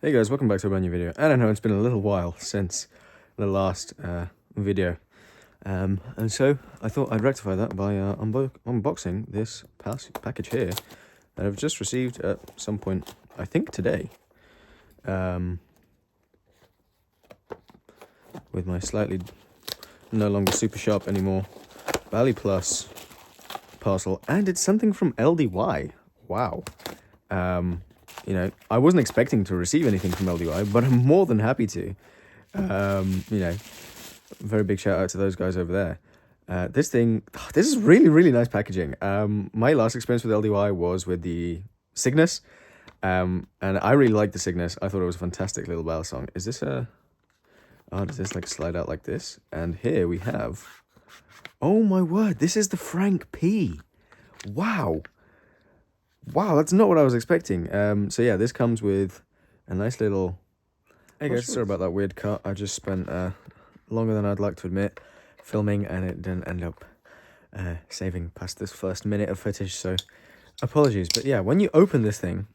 Hey guys, welcome back to a brand new video. I don't know, it's been a little while since the last video. And so I thought I'd rectify that by unboxing this package here that I've just received at some point, I think today. With my slightly no longer super sharp anymore Bally Plus parcel, and it's something from LDY. Wow. You know, I wasn't expecting to receive anything from LDY, but I'm more than happy to. You know, very big shout out to those guys over there. This is really, really nice packaging. My last experience with LDY was with the Cygnus, and I really liked the Cygnus. I thought it was a fantastic little bell song. Is this does this like slide out like this? And here we have, oh my word, this is the Frank P. Wow. Wow, that's not what I was expecting. So yeah, this comes with a nice little... Hey guys, sorry about that weird cut. I just spent longer than I'd like to admit filming, and it didn't end up saving past this first minute of footage, so apologies. But yeah, when you open this thing,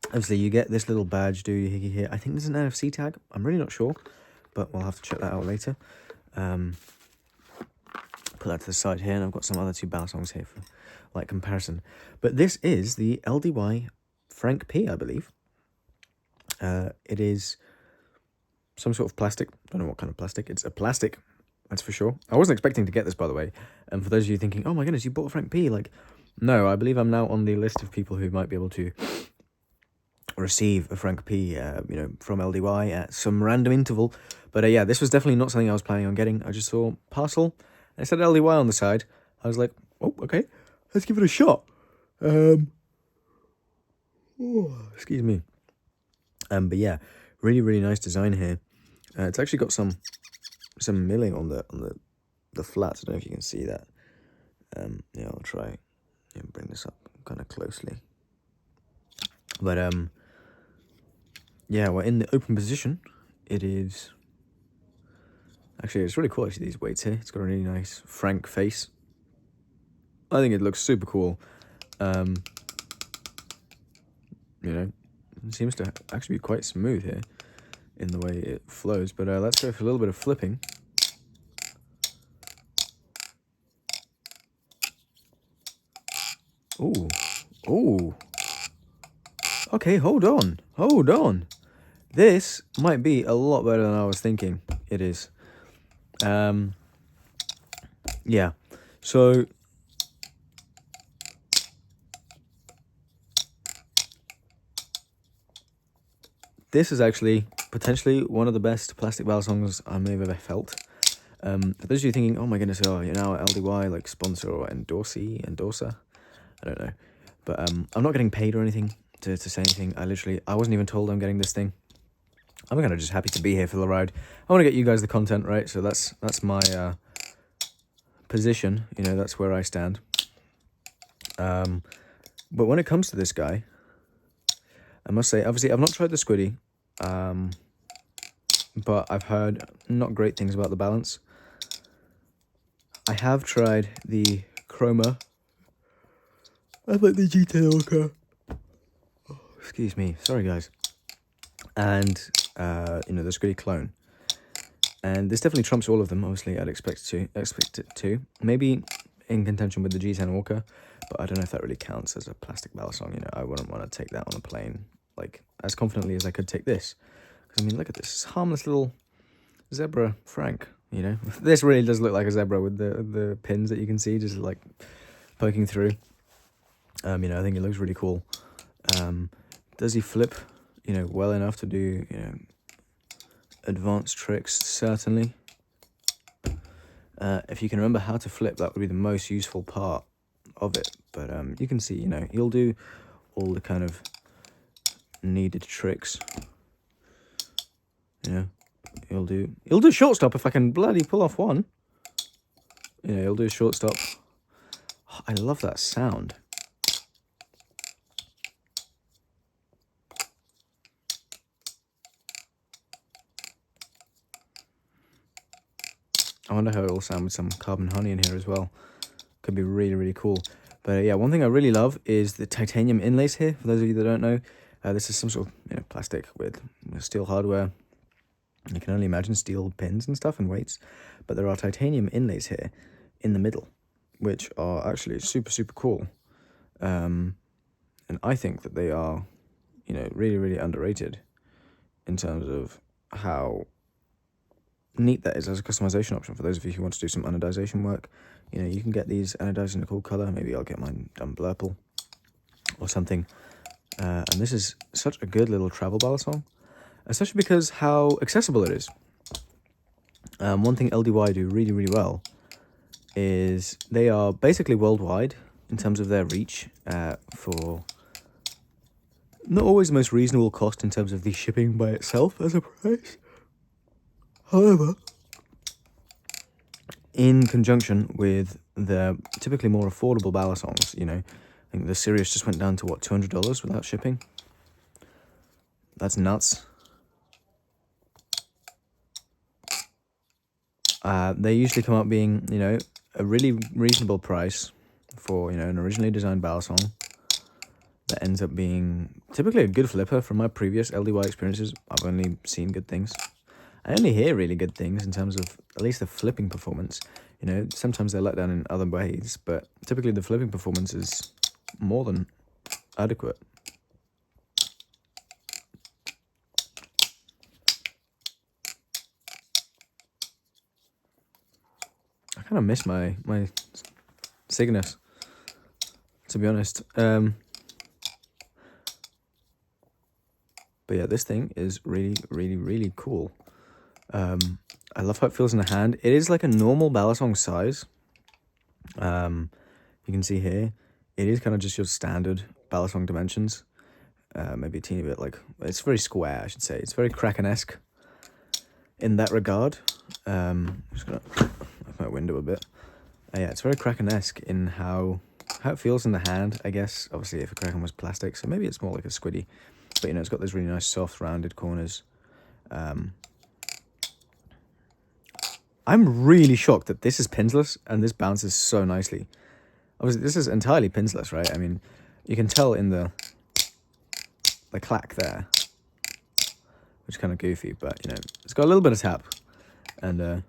obviously you get this little badge, do you here? I think there's an NFC tag. I'm really not sure, but we'll have to check that out later. Put that to the side here, and I've got some other two bell songs here for like comparison. But this is the LDY Frank P, I believe. It is some sort of plastic. Don't know what kind of plastic. It's a plastic, that's for sure. I wasn't expecting to get this, by the way. And for those of you thinking, oh my goodness, you bought a Frank P, like, no, I believe I'm now on the list of people who might be able to receive a Frank P, you know, from LDY at some random interval. But yeah, this was definitely not something I was planning on getting. I just saw parcel, and it said LDY on the side. I was like, oh, okay, let's give it a shot. Excuse me. But yeah, really, really nice design here. It's actually got some milling on the flat. I don't know if you can see that. Yeah, I'll try and bring this up kind of closely. But yeah, we're in the open position. It is actually, it's really cool. Actually, these weights here. It's got a really nice Frank face. I think it looks super cool. You know, it seems to actually be quite smooth here in the way it flows. But let's go for a little bit of flipping. Ooh, ooh. Okay, hold on. This might be a lot better than I was thinking. It is. Yeah. So this is actually potentially one of the best plastic bell songs I may have ever felt. For those of you thinking, oh my goodness, you're now LDY, like sponsor or endorser, I don't know. But I'm not getting paid or anything to say anything. I wasn't even told I'm getting this thing. I'm kind of just happy to be here for the ride. I want to get you guys the content, right? So that's my position, you know, that's where I stand. But when it comes to this guy, I must say, obviously, I've not tried the Squiddy, but I've heard not great things about the balance. I have tried the Chroma. I like the G10 Orca. Oh, excuse me, sorry guys. And you know, the Squiddy clone. And this definitely trumps all of them. Obviously, I'd expect it to. Maybe in contention with the G10 Orca, but I don't know if that really counts as a plastic bell song. You know, I wouldn't want to take that on a plane like as confidently as I could take this. Because I mean, look at this harmless little zebra Frank. You know, this really does look like a zebra with the pins that you can see just like poking through. You know, I think it looks really cool. Does he flip, you know, well enough to do, you know, advanced tricks? Certainly. If you can remember how to flip, that would be the most useful part of it. But you can see, you know, he'll do all the kind of needed tricks. You know, he'll do shortstop if I can bloody pull off one. You know, he'll do shortstop. Oh, I love that sound. I wonder how it will sound with some carbon honey in here as well. Could be really, really cool. But yeah, one thing I really love is the titanium inlays here. For those of you that don't know, this is some sort of, you know, plastic with steel hardware. You can only imagine steel pins and stuff and weights, but there are titanium inlays here in the middle, which are actually super, super cool. And I think that they are, really, really underrated in terms of how neat that is as a customization option for those of you who want to do some anodization work. You can get these anodized in a cool color. Maybe I'll get mine done blurple or something. And this is such a good little travel balisong, especially because how accessible it is. One thing LDY do really, really well is they are basically worldwide in terms of their reach for not always the most reasonable cost in terms of the shipping by itself as a price. However, in conjunction with the typically more affordable balisongs, I think the Sirius just went down to, what, $200 without shipping? That's nuts. They usually come up being, a really reasonable price for, an originally designed balisong that ends up being typically a good flipper. From my previous LDY experiences, I've only seen good things. I only hear really good things in terms of at least the flipping performance. Sometimes they're let down in other ways, but typically the flipping performance is more than adequate. I kind of miss my Cygnus, to be honest. But yeah, this thing is really, really, really cool. I love how it feels in the hand. It is like a normal balisong size. You can see here, it is kind of just your standard balisong dimensions. Maybe a teeny bit it's very square, I should say. It's very Kraken-esque in that regard. I'm just gonna open my window a bit. Yeah, it's very Kraken-esque in how it feels in the hand, I guess. Obviously, if a Kraken was plastic, so maybe it's more like a squiddy. But, it's got those really nice soft rounded corners. I'm really shocked that this is pinsless and this bounces so nicely. Obviously, this is entirely pinsless, right? I mean, you can tell in the clack there, which is kind of goofy, but, it's got a little bit of tap and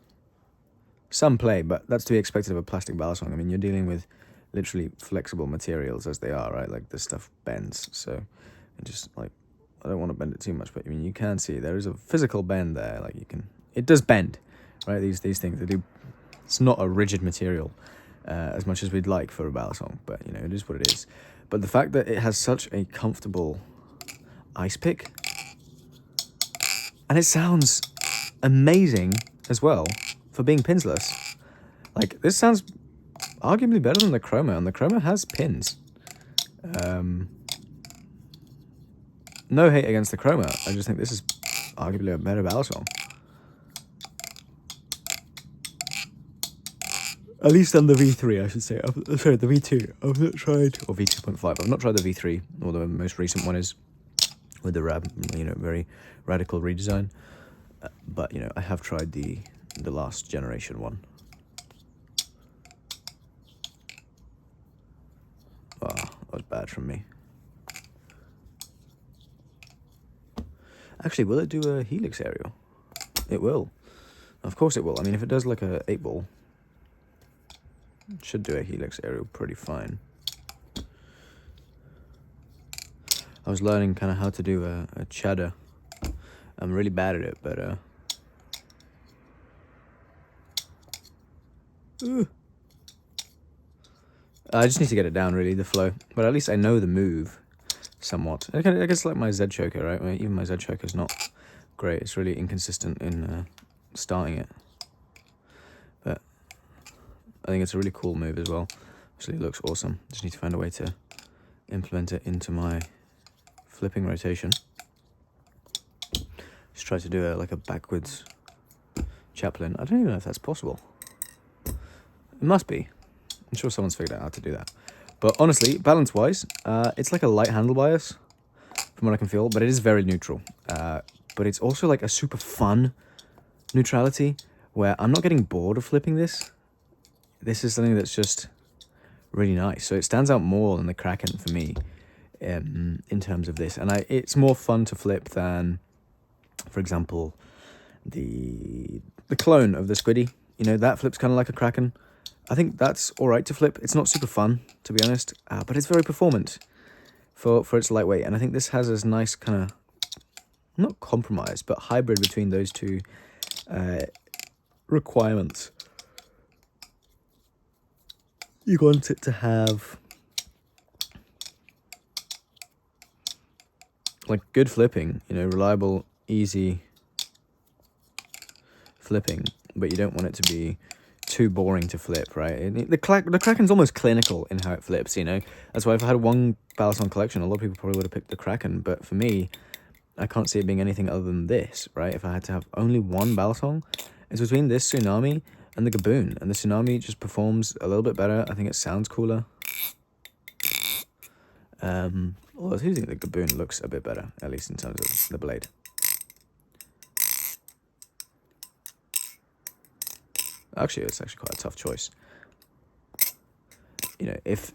some play, but that's to be expected of a plastic balisong. I mean, you're dealing with literally flexible materials as they are, right? Like, this stuff bends, so it just, I don't want to bend it too much, but, I mean, you can see there is a physical bend there. It does bend, right? These things, they do. It's not a rigid material as much as we'd like for a balisong, but, it is what it is. But the fact that it has such a comfortable ice pick, and it sounds amazing as well for being pinsless. This sounds arguably better than the Chroma, and the Chroma has pins. No hate against the Chroma, I just think this is arguably a better balisong. At least than the V3, I should say. Sorry, the V2. I've not tried, or V2.5. I've not tried the V3, or the most recent one is with the very radical redesign. But I have tried the last generation one. Oh, that was bad from me. Actually, will it do a helix aerial? It will. Of course it will. I mean, if it does like a 8-ball, it should do a helix aerial pretty fine. I was learning kind of how to do a cheddar. I'm really bad at it, but I just need to get it down, really, the flow. But at least I know the move somewhat. I guess like my Z choker, right? Even my Z choker is not great. It's really inconsistent in starting it. But I think it's a really cool move as well. Actually, it looks awesome. Just need to find a way to implement it into my flipping rotation. Just try to do a backwards chaplain. I don't even know if that's possible. It must be. I'm sure someone's figured out how to do that. But honestly, balance-wise, it's like a light handle bias, from what I can feel, but it is very neutral. But it's also like a super fun neutrality, where I'm not getting bored of flipping this. This is something that's just really nice. So it stands out more than the Kraken for me in terms of this. And it's more fun to flip than, for example, the clone of the Squiddy. You know, that flips kind of like a Kraken. I think that's all right to flip. It's not super fun, to be honest, but it's very performant for its lightweight. And I think this has this nice kind of, not compromise, but hybrid between those two requirements. You want it to have like good flipping, you know, reliable, easy flipping, but you don't want it to be too boring to flip, right? The Kraken's almost clinical in how it flips, you know. That's why if I had one Balisong collection, a lot of people probably would have picked the Kraken, but for me, I can't see it being anything other than this, right? If I had to have only one Balisong, it's between this Tsunami and the Gaboon, and the Tsunami just performs a little bit better. I think it sounds cooler. Although I do think the Gaboon looks a bit better, at least in terms of the blade. Actually, it's actually quite a tough choice. You know, if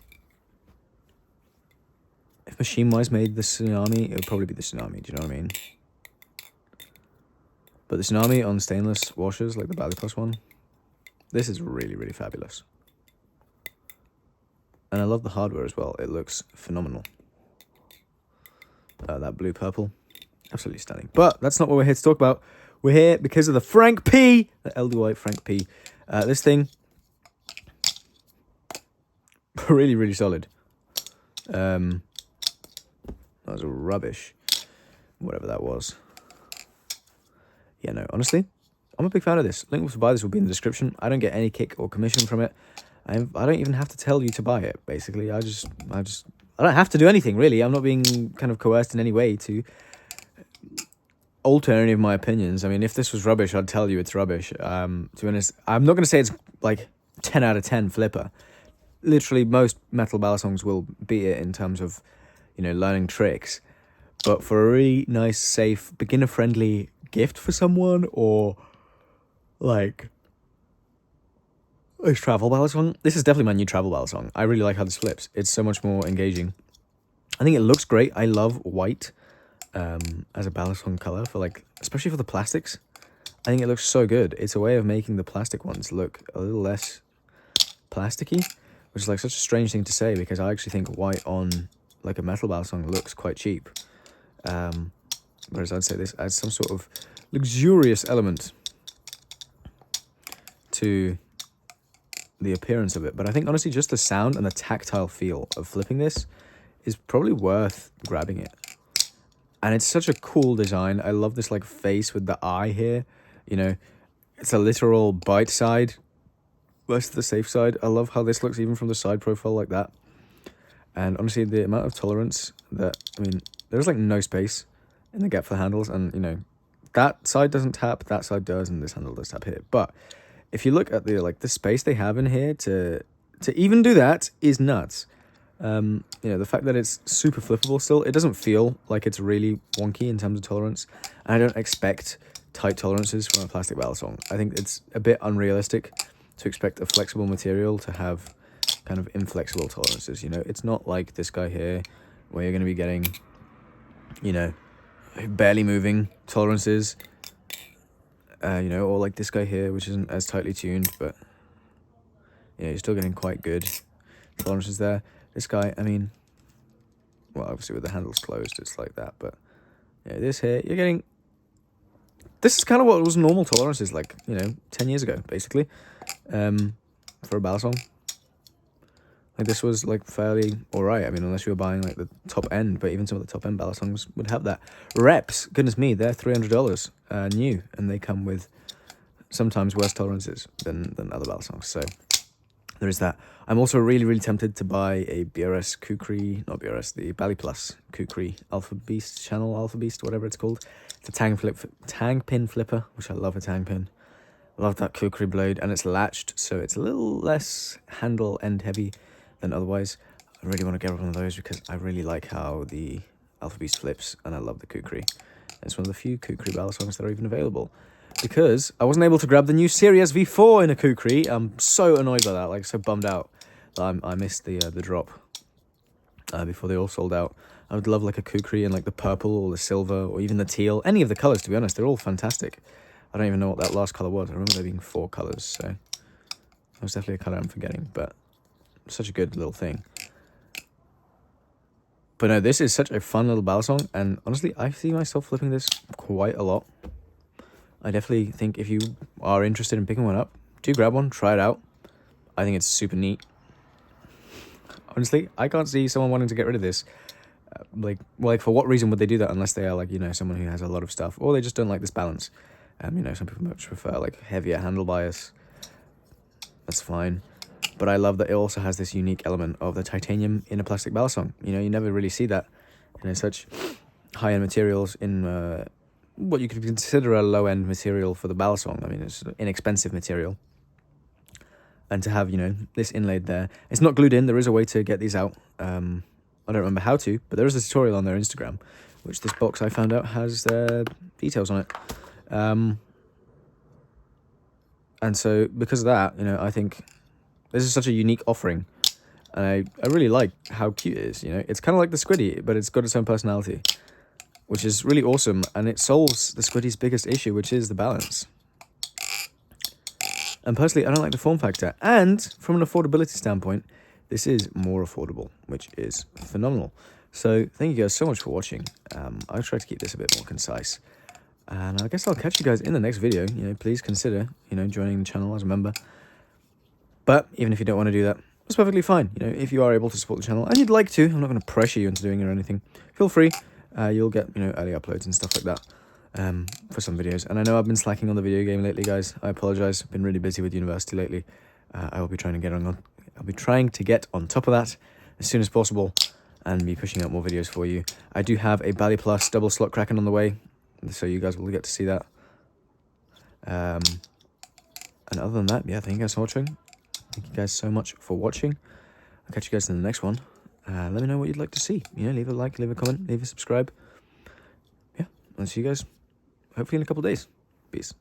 Machine-Wise made the Tsunami, it would probably be the Tsunami, do you know what I mean? But the Tsunami on stainless washers, like the Bally Plus one, this is really, really fabulous. And I love the hardware as well. It looks phenomenal. That blue-purple, absolutely stunning. But that's not what we're here to talk about. We're here because of the Frank P, the LDY Frank P. This thing, really, really solid. That was rubbish, whatever that was. Yeah, no, honestly, I'm a big fan of this. Link to buy this will be in the description. I don't get any kick or commission from it. I don't even have to tell you to buy it, basically. I don't have to do anything, really. I'm not being kind of coerced in any way to alter any of my opinions. I mean, if this was rubbish, I'd tell you it's rubbish. To be honest, I'm not going to say it's like 10 out of 10 flipper. Literally, most metal Balisongs will beat it in terms of, you know, learning tricks. But for a really nice, safe, beginner-friendly gift for someone, or like a travel Balisong, this is definitely my new travel Balisong. I really like how this flips. It's so much more engaging. I think it looks great. I love white as a Balisong color, for like, especially for the plastics. I think it looks so good. It's a way of making the plastic ones look a little less plasticky, which is like such a strange thing to say, because I actually think white on like a metal Balisong looks quite cheap. Whereas I'd say this adds some sort of luxurious element to the appearance of it. But I think honestly just the sound and the tactile feel of flipping this is probably worth grabbing it. And it's such a cool design. I love this like face with the eye here. You know, it's a literal bite side versus the safe side. I love how this looks even from the side profile like that. And honestly, the amount of tolerance that, I mean, there's like no space in the gap for the handles, and you know, that side doesn't tap, that side does, and this handle does tap here. But if you look at the like the space they have in here to even do that is nuts. You know, the fact that it's super flippable still, it doesn't feel like it's really wonky in terms of tolerance. And I don't expect tight tolerances from a plastic Balisong. I think it's a bit unrealistic to expect a flexible material to have kind of inflexible tolerances. You know, it's not like this guy here where you're going to be getting, you know, barely moving tolerances, you know, or like this guy here, which isn't as tightly tuned, but yeah, you're still getting quite good tolerances there. This guy, I mean, well, obviously with the handles closed, it's like that, but yeah, this here, you're getting, this is kind of what was normal tolerances like, you know, 10 years ago, basically, for a Balisong. Like, this was like fairly alright. I mean, unless you were buying like the top end, but even some of the top end Balisongs would have that. Reps, goodness me, they're $300 new, and they come with sometimes worse tolerances than other Balisongs. So there is that. I'm also really, really tempted to buy a BRS Kukri, not BRS, the Bally Plus Kukri Alpha Beast channel, Alpha Beast, whatever it's called. It's a tang pin flipper, which I love a tang pin. I love that Kukri blade, and it's latched, so it's a little less handle end heavy than otherwise. I really want to get one of those because I really like how the Alpha Beast flips, and I love the Kukri. It's one of the few Kukri Balisongs that are even available, because I wasn't able to grab the new Series V4 in a Kukri. I'm so annoyed by that, like so bummed out that I missed the drop before they all sold out. I would love like a kukri in like the purple or the silver or even the teal. Any of the colors, to be honest, they're all fantastic. I don't even know what that last color was. I remember there being 4 colors, so it was definitely a color I'm forgetting, but such a good little thing. But no, this is such a fun little ballad song, and honestly, I see myself flipping this quite a lot. I definitely think if you are interested in picking one up, do grab one, try it out. I think it's super neat. Honestly, I can't see someone wanting to get rid of this. Like for what reason would they do that unless they are like, someone who has a lot of stuff, or they just don't like this balance. Some people much prefer like heavier handle bias. That's fine. But I love that it also has this unique element of the titanium in a plastic ballad song. You never really see that in such high-end materials in what you could consider a low-end material for the ballad song. I mean, it's an inexpensive material. And to have, this inlaid there. It's not glued in. There is a way to get these out. I don't remember how to, but there is a tutorial on their Instagram, which this box I found out has details on it. And so because of that, I think this is such a unique offering. And I really like how cute it is, It's kind of like the Squiddy, but it's got its own personality, which is really awesome. And it solves the Squiddy's biggest issue, which is the balance. And personally, I don't like the form factor. And from an affordability standpoint, this is more affordable, which is phenomenal. So thank you guys so much for watching. I'll try to keep this a bit more concise. And I guess I'll catch you guys in the next video. Please consider, joining the channel as a member. But even if you don't want to do that, that's perfectly fine. If you are able to support the channel and you'd like to, I'm not going to pressure you into doing it or anything. Feel free. You'll get, early uploads and stuff like that for some videos. And I know I've been slacking on the video game lately, guys. I apologize. I've been really busy with university lately. I will be trying to get on. I'll be trying to get on top of that as soon as possible and be pushing out more videos for you. I do have a Bally Plus double slot Kraken on the way, so you guys will get to see that. And other than that, yeah, thank you guys for watching. Thank you guys so much for watching. I'll catch you guys in the next one. Let me know what you'd like to see. Leave a like, leave a comment, leave a subscribe. Yeah, I'll see you guys hopefully in a couple of days. Peace.